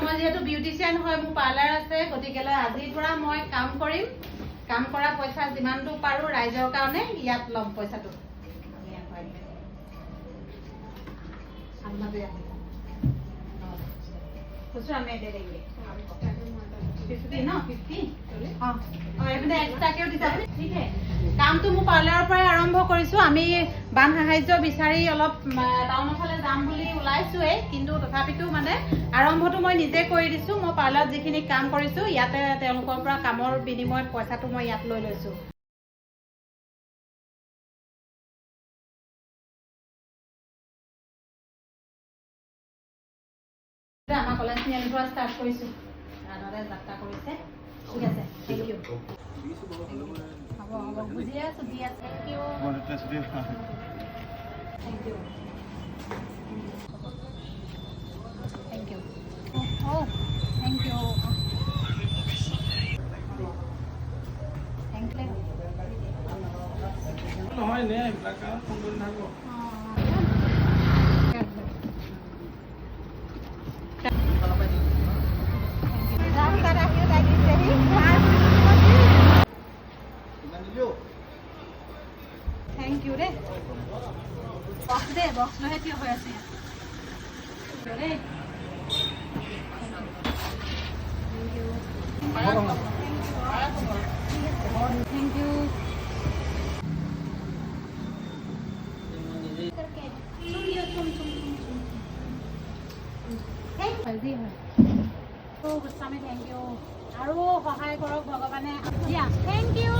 মই যেহেতু বিউটিচিয়ান হয় মোৰ পাৰ্লাৰ আছে গতিকেলৈ আজিৰ পৰা মই কাম কৰিম কাম কৰা পইচা যিমানটো পাৰো ৰাইজৰ কাৰণে ইয়াত ল'ম পইচাটো খুচুৰা মে দে দেंगे 50 ना 50 हां और এখানে এক্সট্ৰাকেও দিছা ঠিক আছে কামটো মোৰ পাৰ্লাৰৰ পৰা আৰম্ভ কৰিছো আমি বান সাহায্য বিচাৰি অলপ টাউনৰ ফালে যাম বুলি ওলাইছোৱে কিন্তু তথাপিতো মানে আৰম্ভটো মই নিজে কৰি দিছো মই পাৰ্লাৰত যিখিনি কাম কৰিছো ইয়াতে তেওঁলোকৰ পৰা কামৰ বিনিময়ত পইচাটো মই ইয়াত লৈ লৈছো আমাৰ কলেজ নিয়ালিৰ পৰা ষ্টাৰ্ট কৰিছো আনৰে যাত্ৰা কৰিছে ঠিক আছে থ্যাংক ইউ হ'ব বুজি আছো দিয়া thank you thank you thank you ও থ্যাংক ইউ থ্যাংক ইউ নহয় নে এইবিলাক ফোন কৰি থাকো Thank you, re. Box de, box lo hai hoya se. Re. Thank you. Thank you. करके सुनियो तुम. Hey, जल्दी है. तो गुस्सा में थैंक यू. আৰু সহায় কৰক ভগৱানে দিয়া থ্যাংক ইউ